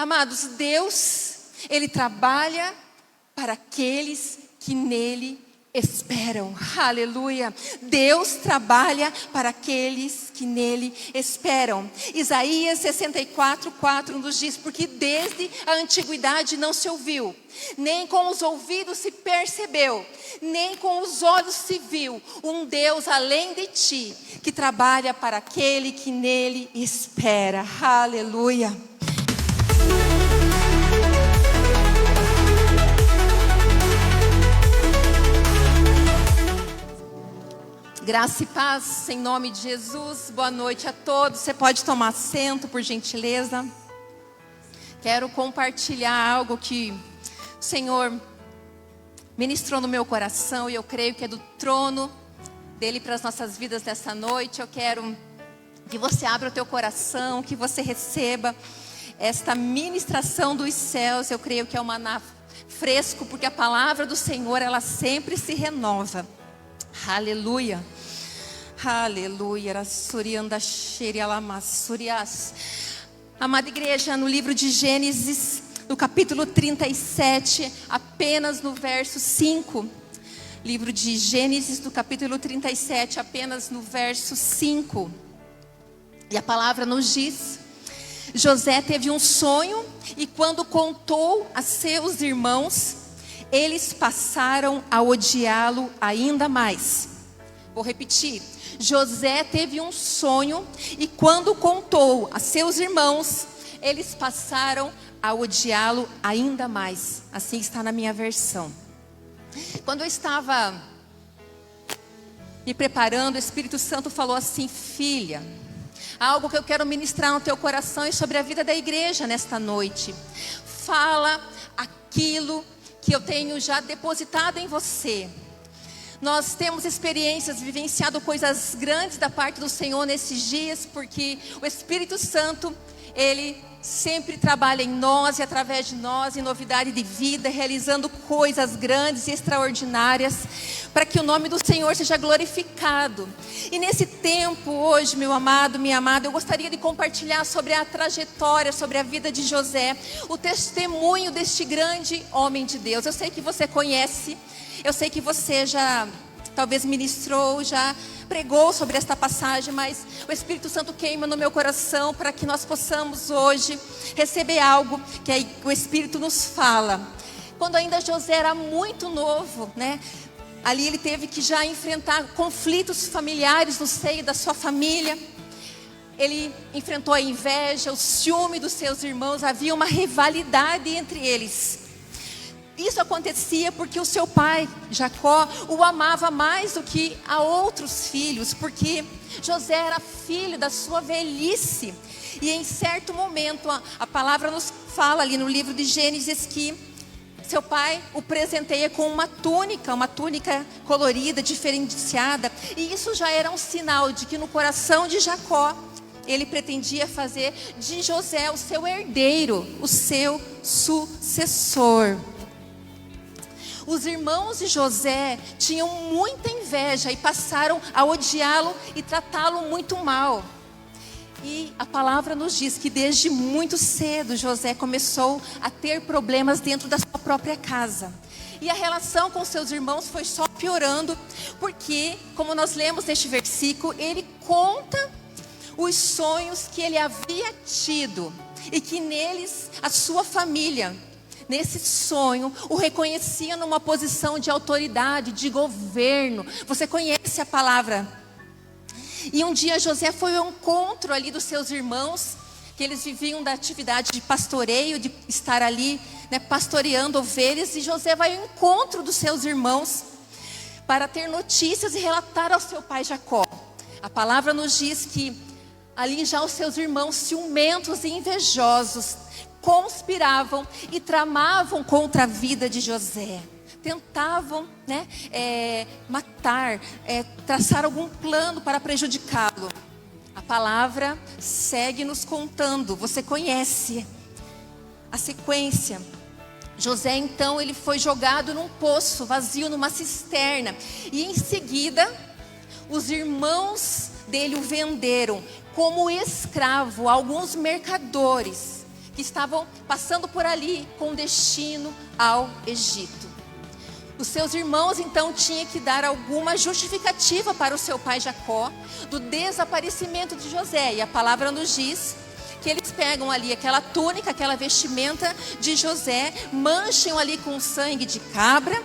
Amados, Deus, Ele trabalha para aqueles que nele esperam. Aleluia. Deus trabalha para aqueles que nele esperam. Isaías 64:4 nos diz: porque desde a antiguidade não se ouviu, nem com os ouvidos se percebeu, nem com os olhos se viu um Deus além de ti, que trabalha para aquele que nele espera. Aleluia. Graça e paz em nome de Jesus. Boa noite a todos. Você pode tomar assento, por gentileza. Quero compartilhar algo que o Senhor ministrou no meu coração e eu creio que é do trono dele para as nossas vidas dessa noite. Eu quero que você abra o teu coração, que você receba esta ministração dos céus. Eu creio que é um maná fresco, porque a palavra do Senhor, ela sempre se renova. Aleluia. Aleluia. Amada igreja, no livro de Gênesis, no capítulo 37, apenas no verso 5. Livro de Gênesis, no capítulo 37, apenas no verso 5. E a palavra nos diz: José teve um sonho e quando contou a seus irmãos, eles passaram a odiá-lo ainda mais. Vou repetir. José teve um sonho e quando contou a seus irmãos, eles passaram a odiá-lo ainda mais. Assim está na minha versão. Quando eu estava me preparando, o Espírito Santo falou assim: filha, algo que eu quero ministrar no teu coração e sobre a vida da igreja nesta noite. Fala aquilo que eu tenho já depositado em você. Nós temos experiências, vivenciado coisas grandes da parte do Senhor nesses dias, porque o Espírito Santo, Ele sempre trabalha em nós e através de nós, em novidade de vida, realizando coisas grandes e extraordinárias, para que o nome do Senhor seja glorificado. E nesse tempo, hoje, meu amado, minha amada, eu gostaria de compartilhar sobre a trajetória, sobre a vida de José, o testemunho deste grande homem de Deus. Eu sei que você conhece, eu sei que você já talvez ministrou, já pregou sobre esta passagem, mas o Espírito Santo queima no meu coração para que nós possamos hoje receber algo que aí o Espírito nos fala. Quando ainda José era muito novo, né? Ali ele teve que já enfrentar conflitos familiares no seio da sua família. Ele enfrentou a inveja, o ciúme dos seus irmãos, havia uma rivalidade entre eles. Isso acontecia porque o seu pai, Jacó, o amava mais do que a outros filhos, porque José era filho da sua velhice. E em certo momento, a palavra nos fala ali no livro de Gênesis que seu pai o presenteia com uma túnica colorida, diferenciada. E isso já era um sinal de que no coração de Jacó, ele pretendia fazer de José o seu herdeiro, o seu sucessor. Os irmãos de José tinham muita inveja e passaram a odiá-lo e tratá-lo muito mal. E a palavra nos diz que desde muito cedo José começou a ter problemas dentro da sua própria casa. E a relação com seus irmãos foi só piorando, porque, como nós lemos neste versículo, ele conta os sonhos que ele havia tido e que neles a sua família, nesse sonho, o reconhecia numa posição de autoridade, de governo. Você conhece a palavra. E um dia José foi ao encontro ali dos seus irmãos, que eles viviam da atividade de pastoreio, de estar ali, né, pastoreando ovelhas. E José vai ao encontro dos seus irmãos para ter notícias e relatar ao seu pai Jacó. A palavra nos diz que ali já os seus irmãos ciumentos e invejosos conspiravam e tramavam contra a vida de José. Tentavam, né, matar, traçar algum plano para prejudicá-lo. A palavra segue nos contando, você conhece a sequência. José então ele foi jogado num poço vazio, numa cisterna. E em seguida, os irmãos dele o venderam como escravo a alguns mercadores que estavam passando por ali com destino ao Egito. Os seus irmãos então tinham que dar alguma justificativa para o seu pai Jacó do desaparecimento de José. E a palavra nos diz que eles pegam ali aquela túnica, aquela vestimenta de José, mancham ali com sangue de cabra,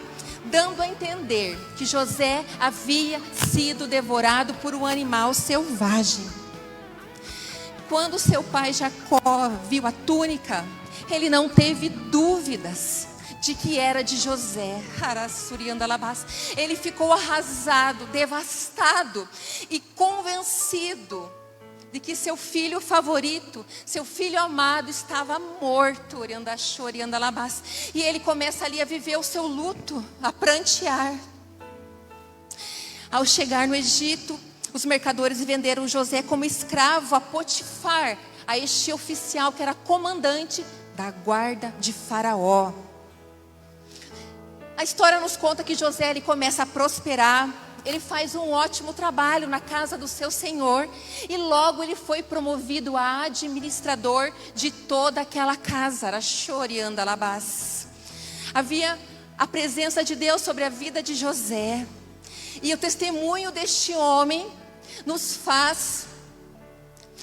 dando a entender que José havia sido devorado por um animal selvagem. Quando seu pai Jacó viu a túnica, ele não teve dúvidas de que era de José. Ele ficou arrasado, devastado e convencido de que seu filho favorito, seu filho amado estava morto. E ele começa ali a viver o seu luto, a prantear. Ao chegar no Egito, os mercadores venderam José como escravo a Potifar, a este oficial que era comandante da guarda de Faraó. A história nos conta que José ele começa a prosperar, ele faz um ótimo trabalho na casa do seu senhor e logo ele foi promovido a administrador de toda aquela casa. Havia a presença de Deus sobre a vida de José. E o testemunho deste homem nos faz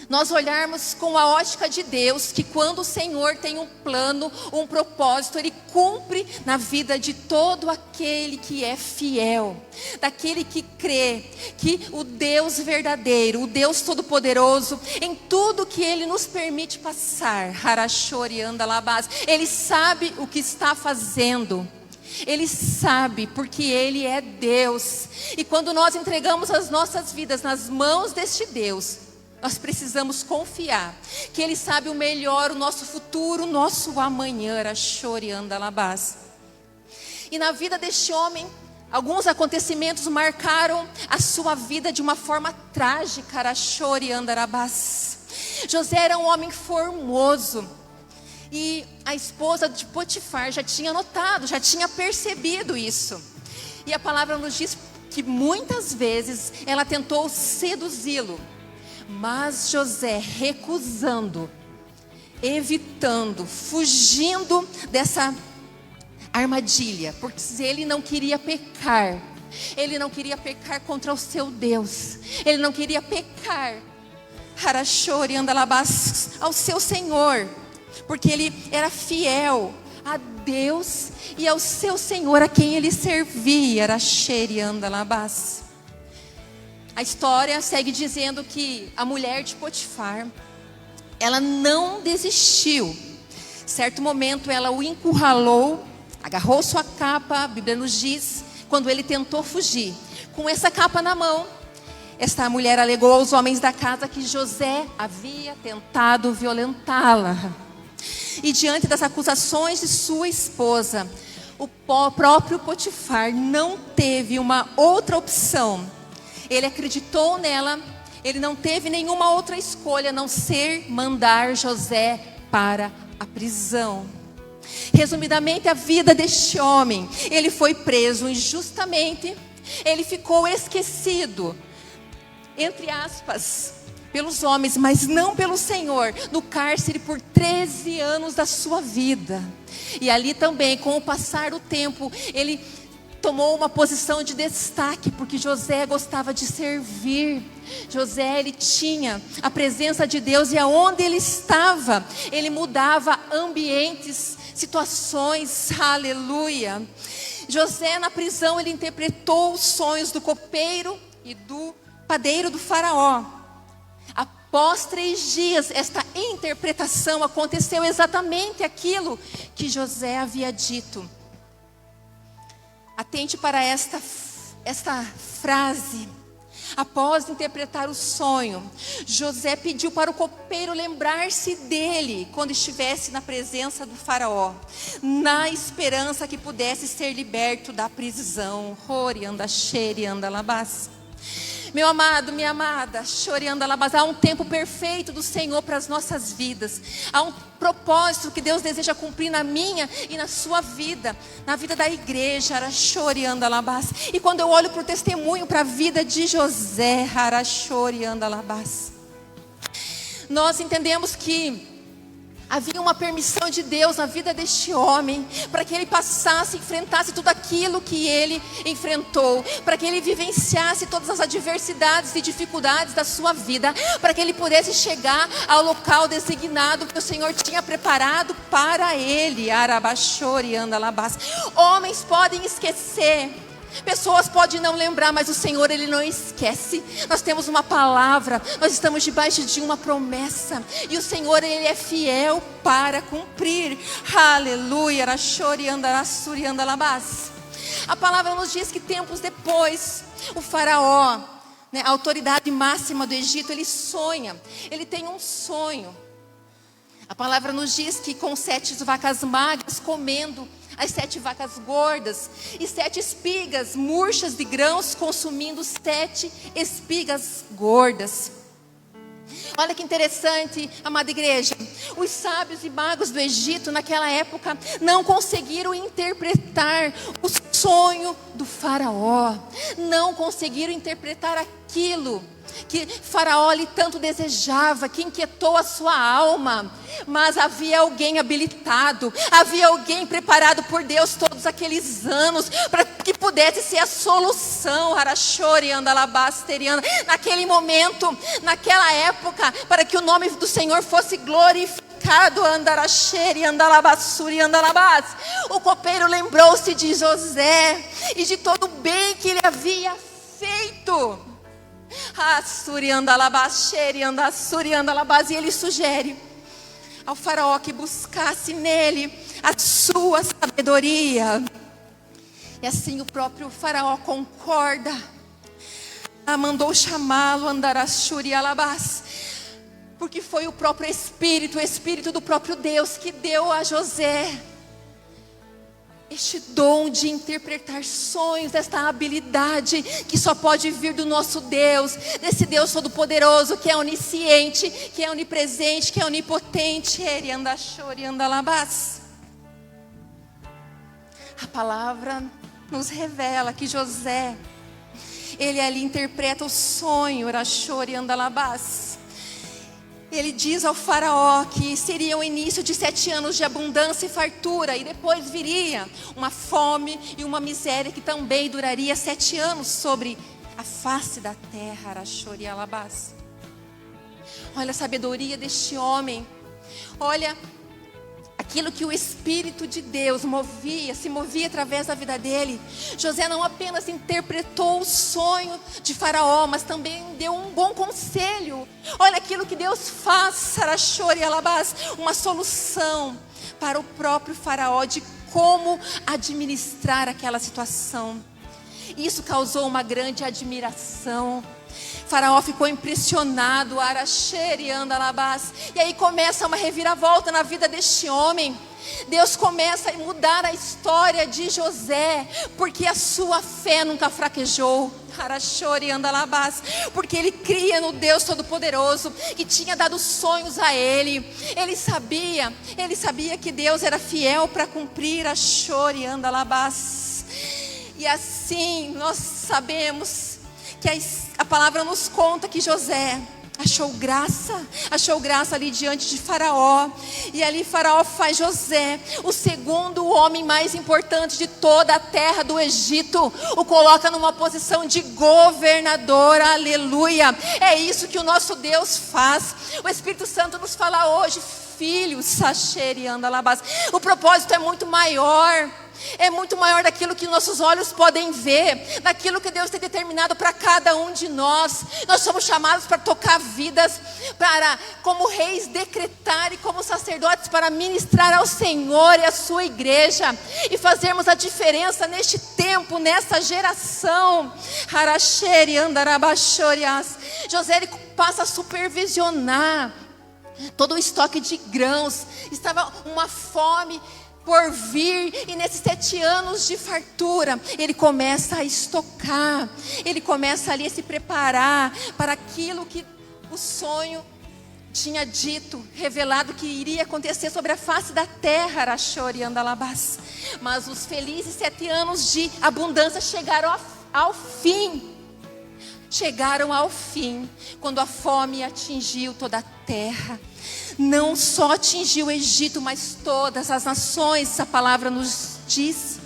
nós olharmos com a ótica de Deus, que quando o Senhor tem um plano, um propósito, Ele cumpre na vida de todo aquele que é fiel, daquele que crê que o Deus verdadeiro, o Deus todo-poderoso, em tudo que Ele nos permite passar, Ele sabe o que está fazendo. Ele sabe, porque Ele é Deus. E quando nós entregamos as nossas vidas nas mãos deste Deus, nós precisamos confiar que Ele sabe o melhor, o nosso futuro, o nosso amanhã. E na vida deste homem, alguns acontecimentos marcaram a sua vida de uma forma trágica. José era um homem formoso. E a esposa de Potifar já tinha notado, já tinha percebido isso. E a palavra nos diz que muitas vezes ela tentou seduzi-lo. Mas José, recusando, evitando, fugindo dessa armadilha, porque ele não queria pecar. Ele não queria pecar contra o seu Deus. Ele não queria pecar ao seu Senhor, porque ele era fiel a Deus e ao seu Senhor, a quem ele servia. A história segue dizendo que a mulher de Potifar, ela não desistiu. Certo momento ela o encurralou, agarrou sua capa, a Bíblia nos diz, quando ele tentou fugir. Com essa capa na mão, esta mulher alegou aos homens da casa que José havia tentado violentá-la. E diante das acusações de sua esposa, o próprio Potifar não teve uma outra opção. Ele acreditou nela, ele não teve nenhuma outra escolha a não ser mandar José para a prisão. Resumidamente, a vida deste homem, ele foi preso injustamente, ele ficou esquecido, entre aspas, pelos homens, mas não pelo Senhor, no cárcere por 13 anos da sua vida. E ali também, com o passar do tempo, ele tomou uma posição de destaque, porque José gostava de servir. José, ele tinha a presença de Deus, e aonde ele estava, ele mudava ambientes, situações, aleluia. José na prisão, ele interpretou os sonhos do copeiro e do padeiro do faraó. Após 3 dias, esta interpretação aconteceu exatamente aquilo que José havia dito. Atente para esta frase. Após interpretar o sonho, José pediu para o copeiro lembrar-se dele quando estivesse na presença do faraó, na esperança que pudesse ser liberto da prisão. Meu amado, minha amada, há um tempo perfeito do Senhor para as nossas vidas. Há um propósito que Deus deseja cumprir na minha e na sua vida, na vida da igreja. E quando eu olho para o testemunho, para a vida de José, nós entendemos que Havia uma permissão de Deus na vida deste homem, para que ele passasse, enfrentasse tudo aquilo que ele enfrentou, para que ele vivenciasse todas as adversidades e dificuldades da sua vida, para que ele pudesse chegar ao local designado que o Senhor tinha preparado para ele. Arabachori andalabás. Homens podem esquecer, pessoas podem não lembrar, mas o Senhor, Ele não esquece. Nós temos uma palavra, nós estamos debaixo de uma promessa, e o Senhor, Ele é fiel para cumprir. Aleluia. A palavra nos diz que tempos depois, o faraó, a autoridade máxima do Egito, ele sonha, ele tem um sonho. A palavra nos diz que com 7 vacas magras comendo as 7 vacas gordas, e 7 espigas murchas de grãos consumindo 7 espigas gordas. Olha que interessante, amada igreja. Os sábios e magos do Egito naquela época não conseguiram interpretar o sonho do faraó. Não conseguiram interpretar aquilo que Faraó lhe tanto desejava, que inquietou a sua alma. Mas havia alguém habilitado, havia alguém preparado por Deus todos aqueles anos, para que pudesse ser a solução, naquele momento, naquela época, para que o nome do Senhor fosse glorificado. O copeiro lembrou-se de José e de todo o bem que ele havia feito. E ele sugere ao faraó que buscasse nele a sua sabedoria. E assim o próprio faraó concorda. Mandou chamá-lo, porque foi o próprio Espírito, o Espírito do próprio Deus, que deu a José este dom de interpretar sonhos, esta habilidade que só pode vir do nosso Deus, desse Deus Todo-Poderoso, que é onisciente, que é onipresente, que é onipotente. A palavra nos revela que José, ele ali interpreta o sonho. Ele diz ao faraó que seria o início de 7 anos de abundância e fartura, e depois viria uma fome e uma miséria que também duraria 7 anos sobre a face da terra. Olha a sabedoria deste homem. Olha aquilo que o Espírito de Deus se movia através da vida dele. José não apenas interpretou o sonho de Faraó, mas também deu um bom conselho. Olha aquilo que Deus faz, uma solução para o próprio Faraó de como administrar aquela situação. Isso causou uma grande admiração. Faraó ficou impressionado, e aí começa uma reviravolta na vida deste homem. Deus começa a mudar a história de José, porque a sua fé nunca fraquejou. Porque ele cria no Deus Todo-Poderoso, que tinha dado sonhos a ele. Ele sabia que Deus era fiel para cumprir. E assim nós sabemos que a palavra nos conta que José achou graça ali diante de Faraó. E ali Faraó faz José o segundo homem mais importante de toda a terra do Egito, o coloca numa posição de governador. Aleluia. É isso que o nosso Deus faz. O Espírito Santo nos fala hoje: filhos, o propósito é muito maior. É muito maior daquilo que nossos olhos podem ver, daquilo que Deus tem determinado para cada um de nós. Nós somos chamados para tocar vidas, para, como reis, decretar, e como sacerdotes, para ministrar ao Senhor e à sua igreja, e fazermos a diferença neste tempo, nessa geração. José, ele passa a supervisionar todo o estoque de grãos. Estava uma fome por vir, e nesses 7 anos de fartura, ele começa a estocar, ele começa ali a se preparar para aquilo que o sonho tinha dito, revelado que iria acontecer sobre a face da terra. Mas os felizes 7 anos de abundância chegaram ao fim. Chegaram ao fim, quando a fome atingiu toda a terra. não só atingiu o Egito, mas todas as nações, a palavra nos diz.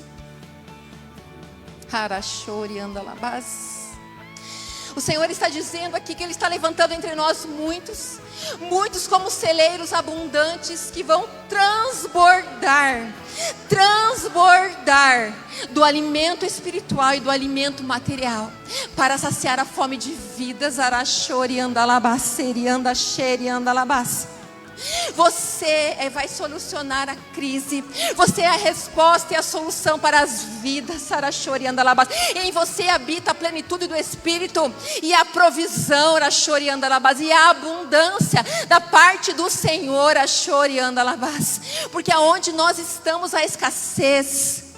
O Senhor está dizendo aqui que Ele está levantando entre nós muitos como celeiros abundantes que vão transbordar do alimento espiritual e do alimento material, para saciar a fome de vidas. Você vai solucionar a crise. Você é a resposta e a solução para as vidas. Em você habita a plenitude do Espírito e a provisão, e a abundância da parte do Senhor. Porque aonde nós estamos, a escassez,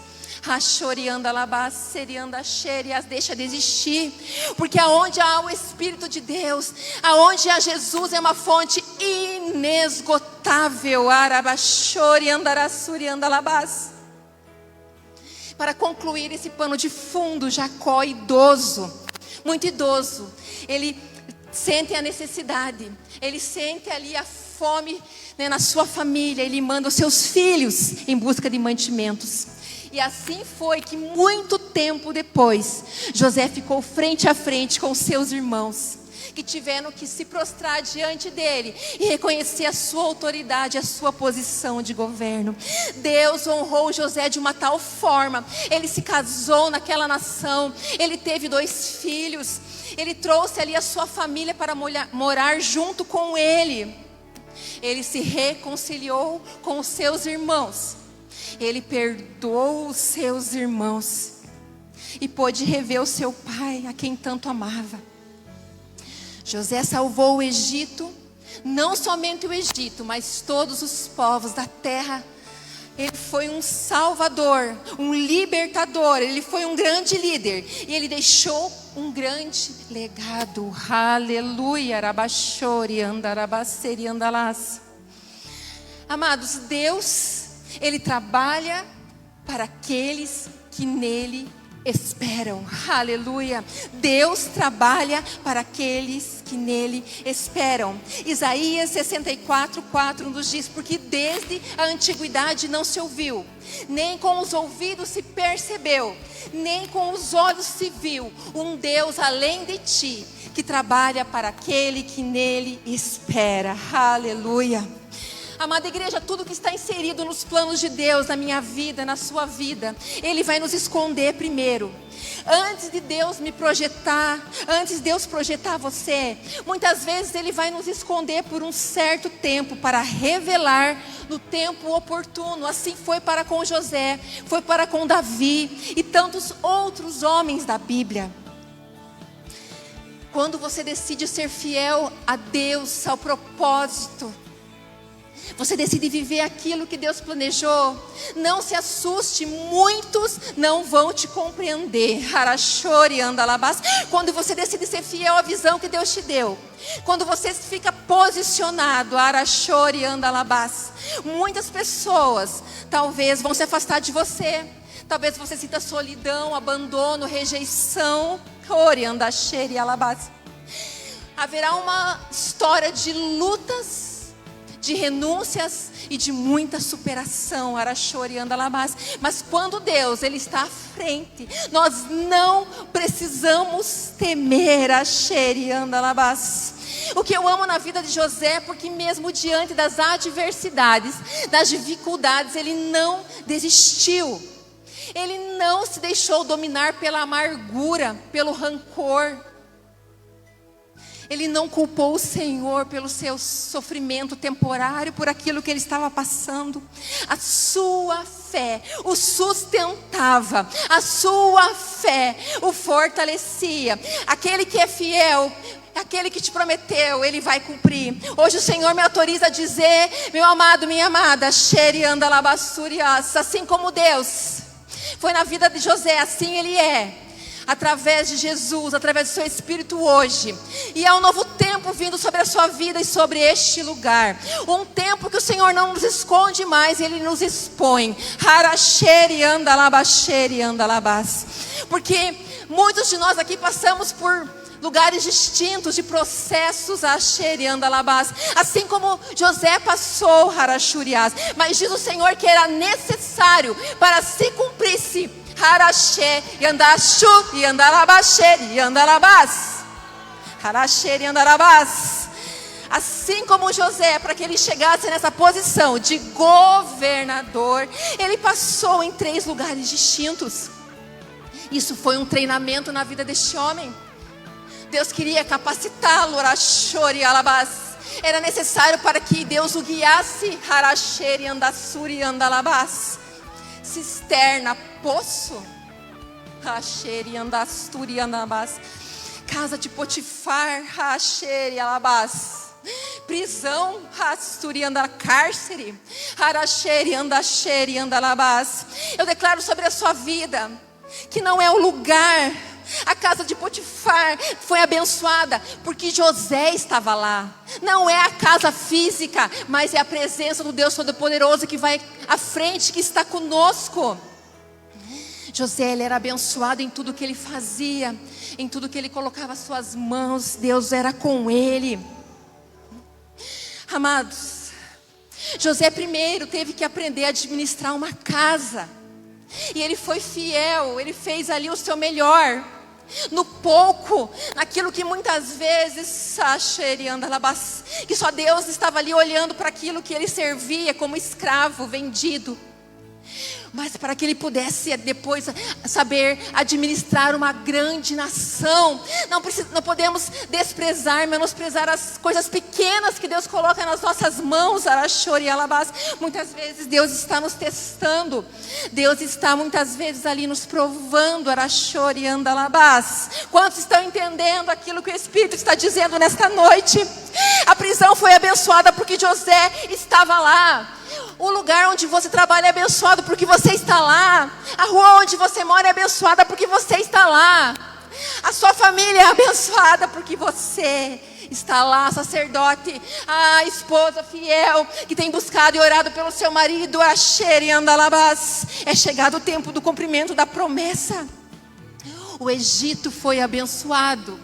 deixa de existir. Porque aonde há o Espírito de Deus, aonde há Jesus, é uma fonte inesgotável. Para concluir esse pano de fundo, Jacó, idoso, muito idoso, ele sente a necessidade, ele sente ali a fome, né, na sua família. Ele manda os seus filhos em busca de mantimentos. E assim foi que muito tempo depois, José ficou frente a frente com seus irmãos, que tiveram que se prostrar diante dele e reconhecer a sua autoridade, a sua posição de governo. Deus honrou José de uma tal forma. Ele se casou naquela nação, ele teve 2 filhos, ele trouxe ali a sua família para morar junto com ele. Ele se reconciliou com os seus irmãos. Ele perdoou os seus irmãos e pôde rever o seu pai, a quem tanto amava. José salvou o Egito, não somente o Egito, mas todos os povos da terra. Ele foi um salvador, um libertador, ele foi um grande líder. E ele deixou um grande legado. Aleluia. Amados, Deus, Ele trabalha para aqueles que nele esperam. Aleluia. Deus trabalha para aqueles que nele esperam. Isaías 64:4 nos diz: porque desde a antiguidade não se ouviu, nem com os ouvidos se percebeu, nem com os olhos se viu um Deus além de ti, que trabalha para aquele que nele espera. Aleluia. Amada igreja, tudo que está inserido nos planos de Deus, na minha vida, na sua vida, Ele vai nos esconder primeiro. Antes de Deus me projetar, antes de Deus projetar você, muitas vezes Ele vai nos esconder por um certo tempo, para revelar no tempo oportuno. Assim foi para com José, foi para com Davi e tantos outros homens da Bíblia. Quando você decide ser fiel a Deus, ao propósito, você decide viver aquilo que Deus planejou, não se assuste, muitos não vão te compreender. Quando você decide ser fiel à visão que Deus te deu, quando você fica posicionado, muitas pessoas talvez vão se afastar de você. Talvez você sinta solidão, abandono, rejeição. Haverá uma história de lutas, de renúncias e de muita superação. Mas quando Deus, Ele está à frente, nós não precisamos temer. O que eu amo na vida de José, porque mesmo diante das adversidades, das dificuldades, ele não desistiu. Ele não se deixou dominar pela amargura, pelo rancor. Ele não culpou o Senhor pelo seu sofrimento temporário, por aquilo que ele estava passando. A sua fé o sustentava, a sua fé o fortalecia. Aquele que é fiel, aquele que te prometeu, Ele vai cumprir. Hoje o Senhor me autoriza a dizer: meu amado, minha amada, assim como Deus foi na vida de José, assim Ele é. Através de Jesus, através do seu Espírito hoje. E há um novo tempo vindo sobre a sua vida e sobre este lugar. Um tempo que o Senhor não nos esconde mais, Ele nos expõe. Porque muitos de nós aqui passamos por lugares distintos de processos, assim como José passou, Harashurias, mas diz o Senhor que era necessário para se cumprisse, Harashe e Andashu e Andalabashe e Andalabas, Harashe e Andalabas. Assim como José, para que ele chegasse nessa posição de governador, ele passou em 3 lugares distintos. Isso foi um treinamento na vida deste homem. Deus queria capacitá-lo, Arashori Alabás. Era necessário para que Deus o guiasse, Harasheri Andasuri Andalabás. Cisterna, poço, Harasheri Andasturi Andalabás. Casa de Potifar, Harasheri Alabás. Prisão, Hasturi anda cárcere, Harasheri Andasheri Andalabás. Eu declaro sobre a sua vida que não é o lugar. A casa de Potifar foi abençoada porque José estava lá. Não é a casa física, mas é a presença do Deus Todo-Poderoso que vai à frente, que está conosco. José, ele era abençoado em tudo que ele fazia, em tudo que ele colocava as suas mãos. Deus era com ele. Amados, José primeiro teve que aprender a administrar uma casa. E ele foi fiel, ele fez ali o seu melhor. No pouco, naquilo que muitas vezes, que só Deus estava ali olhando para aquilo que ele servia como escravo vendido. Mas para que ele pudesse depois saber administrar uma grande nação. Não podemos desprezar, menosprezar as coisas pequenas que Deus coloca nas nossas mãos. Arashori Alabás. Muitas vezes Deus está nos testando. Deus está muitas vezes ali nos provando. Arashori Andalabás. Quantos estão entendendo aquilo que o Espírito está dizendo nesta noite? A prisão foi abençoada porque José estava lá. O lugar onde você trabalha é abençoado porque você está lá. A rua onde você mora é abençoada porque você está lá. A sua família é abençoada porque você está lá. Sacerdote, a esposa fiel que tem buscado e orado pelo seu marido, Asher e Andalabás. É chegado o tempo do cumprimento da promessa. O Egito foi abençoado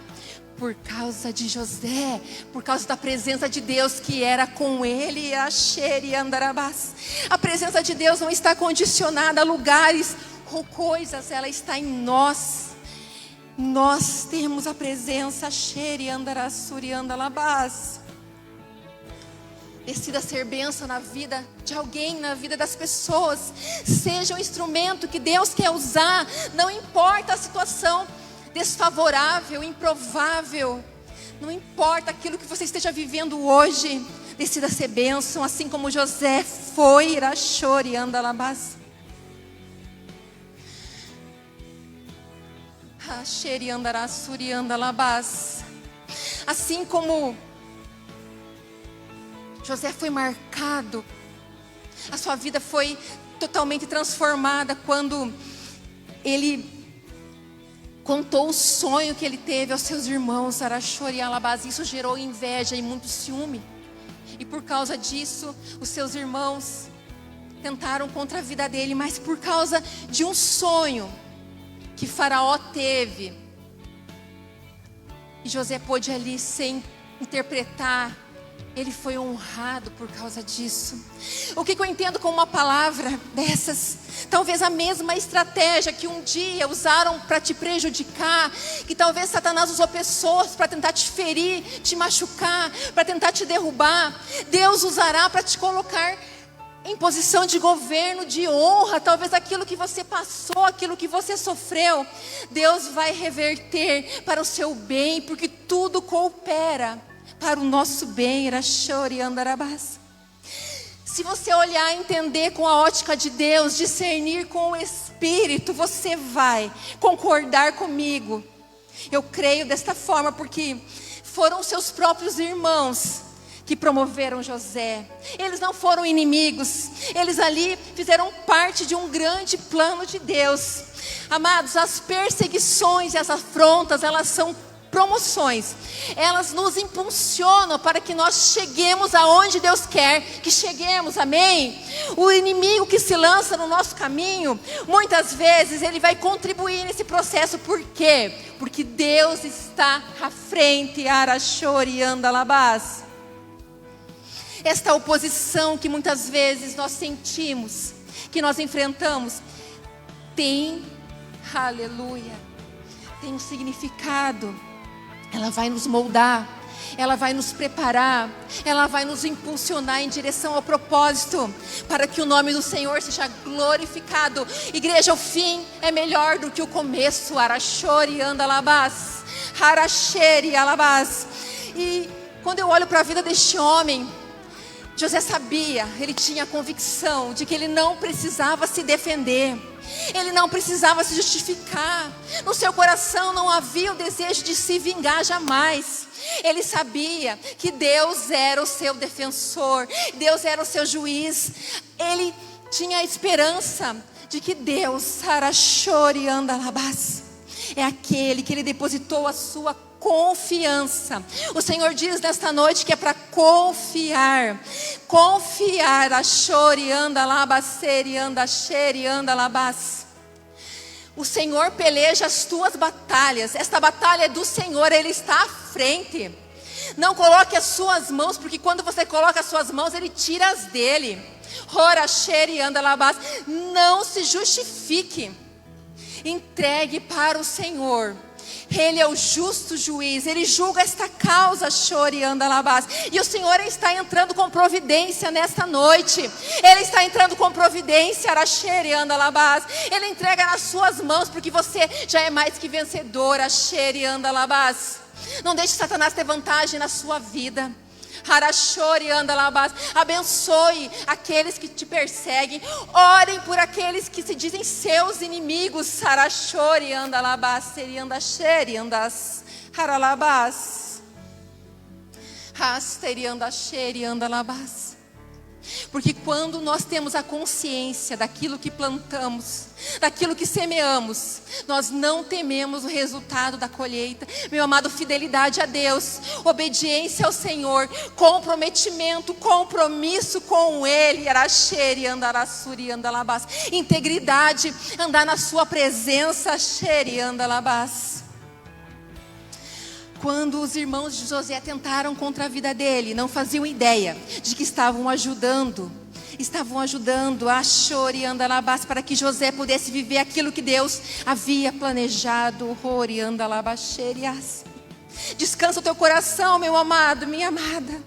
por causa de José, por causa da presença de Deus que era com ele, Asher e Andarabás. A presença de Deus não está condicionada a lugares ou coisas, ela está em nós. Nós temos a presença, Asher e Andarassuri e Andalabás. Decida ser bênção na vida de alguém, na vida das pessoas. Seja um instrumento que Deus quer usar, não importa a situação desfavorável, improvável, não importa aquilo que você esteja vivendo hoje, decida ser bênção, assim como José foi, Irachori Andalabás. Racheri Andarassuri Andalabás. Assim como José foi marcado, a sua vida foi totalmente transformada quando ele contou o sonho que ele teve aos seus irmãos, Arashori e Alabás. Isso gerou inveja e muito ciúme. E por causa disso, os seus irmãos tentaram contra a vida dele. Mas por causa de um sonho que Faraó teve, e José pôde ali sem interpretar, ele foi honrado por causa disso. O que eu entendo com uma palavra dessas? Talvez a mesma estratégia que um dia usaram para te prejudicar, que talvez Satanás usou pessoas para tentar te ferir, te machucar, para tentar te derrubar. Deus usará para te colocar em posição de governo, de honra. Talvez aquilo que você passou, aquilo que você sofreu, Deus vai reverter para o seu bem, porque tudo coopera para o nosso bem. Irachori Andarabás. Se você olhar e entender com a ótica de Deus, discernir com o Espírito, você vai concordar comigo. Eu creio desta forma, porque foram seus próprios irmãos que promoveram José. Eles não foram inimigos. Eles ali fizeram parte de um grande plano de Deus. Amados, as perseguições e as afrontas, elas são promoções, elas nos impulsionam para que nós cheguemos aonde Deus quer que cheguemos, amém? O inimigo que se lança no nosso caminho, muitas vezes ele vai contribuir nesse processo. Por quê? Porque Deus está à frente. Arachori andalabás. Esta oposição que muitas vezes nós sentimos, que nós enfrentamos, tem, aleluia, tem um significado. Ela vai nos moldar, ela vai nos preparar, ela vai nos impulsionar em direção ao propósito, para que o nome do Senhor seja glorificado. Igreja, o fim é melhor do que o começo. Arachori andalabás, haracheri alabás. E quando eu olho para a vida deste homem, José sabia, ele tinha a convicção de que ele não precisava se defender, ele não precisava se justificar. No seu coração não havia o desejo de se vingar jamais. Ele sabia que Deus era o seu defensor, Deus era o seu juiz. Ele tinha a esperança de que Deus, Arachori andalabás, é aquele que ele depositou a sua confiança. O Senhor diz nesta noite que é para confiar. Confiar. Achori andalabaseri andacheri andalabás. O Senhor peleja as tuas batalhas. Esta batalha é do Senhor, Ele está à frente. Não coloque as suas mãos, porque quando você coloca as suas mãos, Ele tira as dele. Horacheri andalabás. Não se justifique. Entregue para o Senhor. Ele é o justo juiz, Ele julga esta causa, chore andalabás. E o Senhor está entrando com providência nesta noite. Ele está entrando com providência, arachere andalabás. Ele entrega nas suas mãos, porque você já é mais que vencedor, arachere andalabás. Não deixe Satanás ter vantagem na sua vida. Harachori andalabás. Abençoe aqueles que te perseguem. Orem por aqueles que se dizem seus inimigos. Harachori andalabás. Seri andacheri andas. Haralabás. Rasteri andacheri andalabás. Porque quando nós temos a consciência daquilo que plantamos, daquilo que semeamos, nós não tememos o resultado da colheita. Meu amado, fidelidade a Deus, obediência ao Senhor, comprometimento, compromisso com Ele, aracheri, andarassuri, andalabás. Integridade, andar na sua presença, xeri, andalabás. Quando os irmãos de José tentaram contra a vida dele, não faziam ideia de que estavam ajudando a Chori andalabás, para que José pudesse viver aquilo que Deus havia planejado. Hori andalabasherias. Descansa o teu coração, meu amado, minha amada.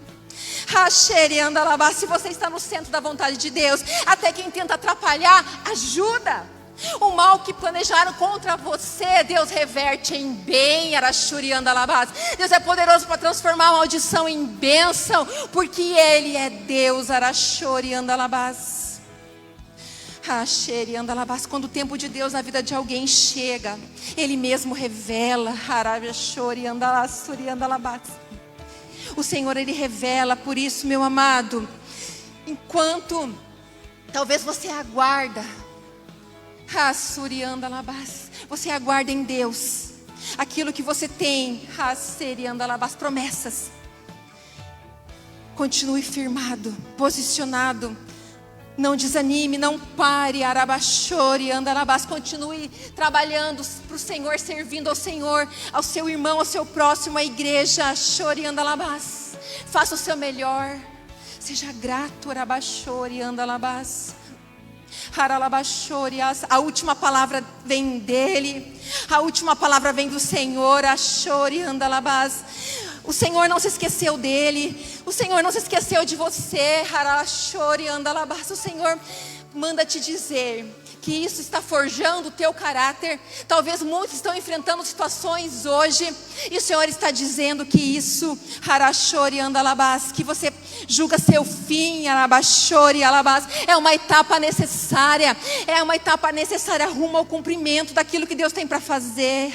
Hacheri andalabás. Se você está no centro da vontade de Deus, até quem tenta atrapalhar, ajuda. O mal que planejaram contra você, Deus reverte em bem. Arachuri andalabás. Deus é poderoso para transformar a maldição em bênção, porque Ele é Deus. Arachuri andalabás. Racheri andalabás. Quando o tempo de Deus na vida de alguém chega, Ele mesmo revela. Arachuri andalabás. O Senhor, Ele revela. Por isso, meu amado, enquanto talvez você aguarda, você aguarda em Deus aquilo que você tem, promessas. Continue firmado, posicionado. Não desanime, não pare. Continue trabalhando para o Senhor, servindo ao Senhor, ao seu irmão, ao seu próximo, à igreja. Faça o seu melhor. Seja grato. A última palavra vem dele, a última palavra vem do Senhor. O Senhor não se esqueceu dele, o Senhor não se esqueceu de você. O Senhor manda te dizer que isso está forjando o teu caráter. Talvez muitos estão enfrentando situações hoje, e o Senhor está dizendo que isso, que você julga seu fim, é uma etapa necessária, rumo ao cumprimento daquilo que Deus tem para fazer.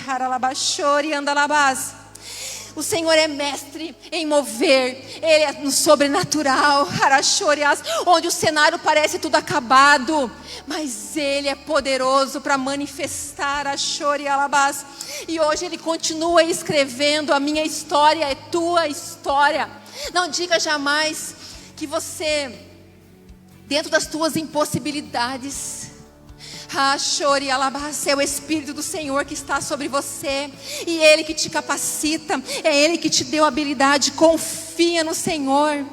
O Senhor é mestre em mover, Ele é no sobrenatural, Harashorias, onde o cenário parece tudo acabado, mas Ele é poderoso para manifestar a Shorialabás. E hoje Ele continua escrevendo a minha história, é tua história. Não diga jamais que você, dentro das tuas impossibilidades, é o Espírito do Senhor que está sobre você, e Ele que te capacita, é Ele que te deu habilidade. Confia no Senhor.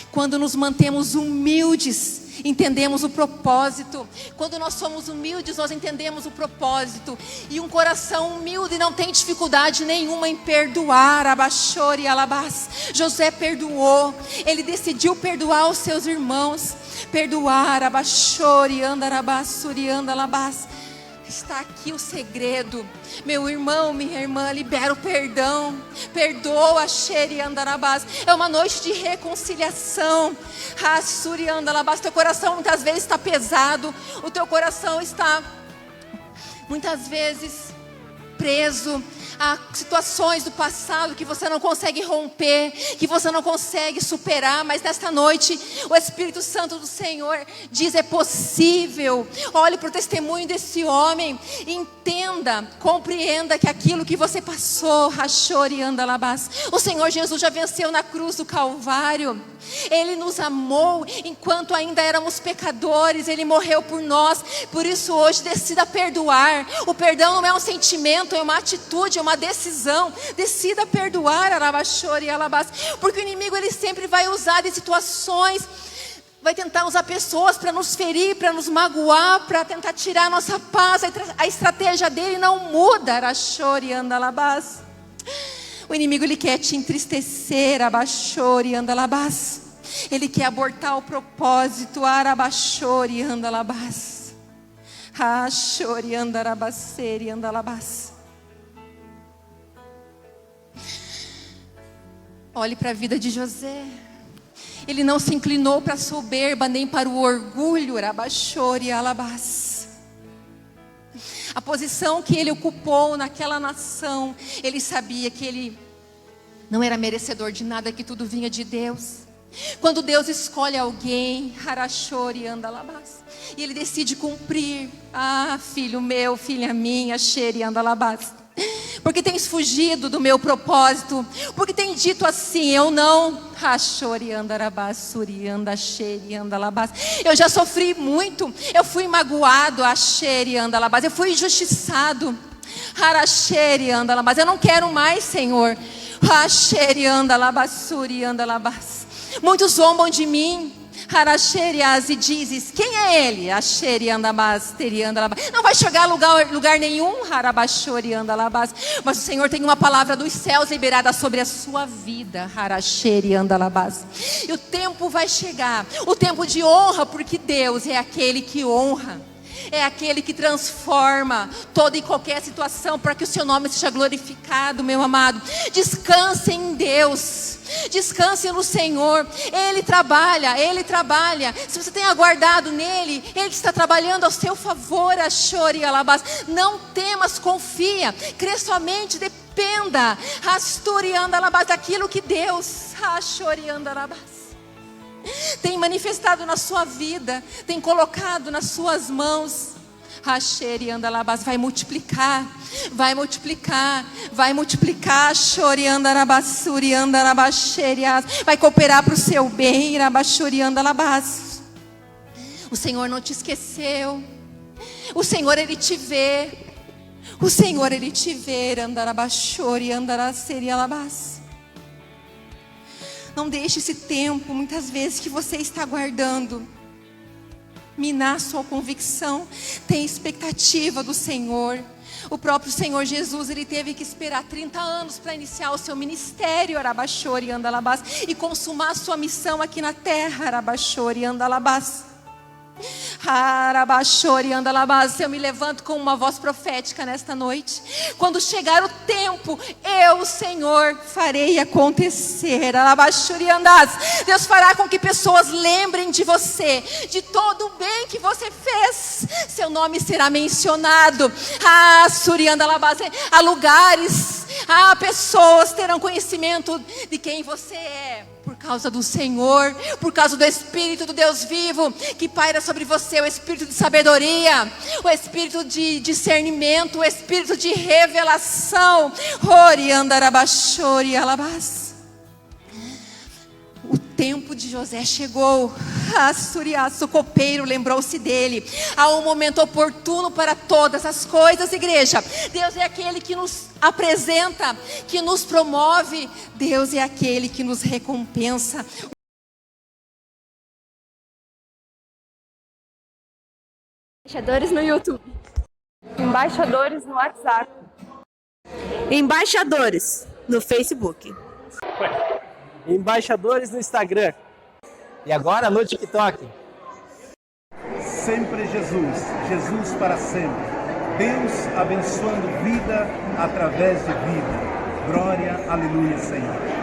Quando nos mantemos humildes, entendemos o propósito. Quando nós somos humildes, nós entendemos o propósito. E um coração humilde não tem dificuldade nenhuma em perdoar. Abashori alabás. José perdoou. Ele decidiu perdoar os seus irmãos. Perdoar. Abashori andarabás, suri andalabás. Está aqui o segredo. Meu irmão, minha irmã, libera o perdão. Perdoa, Sheri andarabás. É uma noite de reconciliação. Suri andalabás. Teu coração muitas vezes está pesado. O teu coração está muitas vezes preso a situações do passado que você não consegue romper, que você não consegue superar. Mas nesta noite o Espírito Santo do Senhor diz: é possível. Olhe para o testemunho desse homem, entenda, compreenda que aquilo que você passou, Rachori andalabás, o Senhor Jesus já venceu na cruz do Calvário. Ele nos amou enquanto ainda éramos pecadores. Ele morreu por nós. Por isso hoje decida perdoar. O perdão não é um sentimento, é uma atitude, é uma decisão. Decida perdoar, Arabashori alabás. Porque o inimigo, ele sempre vai usar de situações, vai tentar usar pessoas para nos ferir, para nos magoar, para tentar tirar a nossa paz. A estratégia dele não muda, Arashori andalabás. O inimigo, ele quer te entristecer, Abashori andalabás. Ele quer abortar o propósito, Arabashori andalabás. Ashori andarabaceri andalabás. Olhe para a vida de José. Ele não se inclinou para a soberba, nem para o orgulho, Arabashori alabás. A posição que ele ocupou naquela nação, ele sabia que ele não era merecedor de nada, que tudo vinha de Deus. Quando Deus escolhe alguém, Harashori andalabás, e ele decide cumprir: filho meu, filha minha, Sheri andalabás, porque tens fugido do meu propósito, porque tem dito assim: eu não, Rachori andarabás, suri andasheri andalabás. Eu já sofri muito, eu fui magoado, Asheri andalabás, eu fui injustiçado, Harasheri andalabás. Eu não quero mais, Senhor, Asheri andalabás, suri andalabás. Muitos zombam de mim, Harasherias, e dizes: quem é ele? Asheri andabás, teri andalabás. Não vai chegar a lugar nenhum, Harabashori andalabás. Mas o Senhor tem uma palavra dos céus liberada sobre a sua vida, Harasheri andalabás. E o tempo vai chegar, o tempo de honra, porque Deus é aquele que honra. É aquele que transforma toda e qualquer situação para que o seu nome seja glorificado, meu amado. Descanse em Deus. Descanse no Senhor. Ele trabalha, Ele trabalha. Se você tem aguardado nele, Ele está trabalhando ao seu favor, Ashori alabás. Não temas, confia. Crê somente, dependa, Rasturi andalabás, daquilo que Deus, Ashori andalabás, tem manifestado na sua vida, tem colocado nas suas mãos. Racheri andalabás, vai multiplicar, vai multiplicar, vai multiplicar. Chori andalabás, suri andalabás, xerias, vai cooperar para o seu bem, Rabashuri andalabás. O Senhor não te esqueceu. O Senhor, Ele te vê. O Senhor, Ele te vê, andarabashori andaraceri alabás. Não deixe esse tempo, muitas vezes, que você está aguardando, minar sua convicção. Tem expectativa do Senhor. O próprio Senhor Jesus, Ele teve que esperar 30 anos para iniciar o seu ministério, Arabashori andalabás, e consumar sua missão aqui na terra, Arabashori andalabás. Arabashori andalabás. Eu me levanto com uma voz profética nesta noite. Quando chegar o tempo, eu, Senhor, farei acontecer. Arabashori andalabás. Deus fará com que pessoas lembrem de você, de todo o bem que você fez. Seu nome será mencionado. Suri andalabás. Há lugares, Pessoas terão conhecimento de quem você é, por causa do Senhor, por causa do Espírito do Deus vivo, que paira sobre você, o Espírito de sabedoria, o Espírito de discernimento, o Espírito de revelação. Ori andarabachori alabás. O tempo de José chegou. O copeiro lembrou-se dele. Há um momento oportuno para todas as coisas, igreja. Deus é aquele que nos apresenta, que nos promove. Deus é aquele que nos recompensa. Embaixadores no YouTube. Embaixadores no WhatsApp. Embaixadores no Facebook. Embaixadores no Instagram. E agora no TikTok. Sempre Jesus, Jesus para sempre. Deus abençoando vida através de vida. Glória, aleluia, Senhor.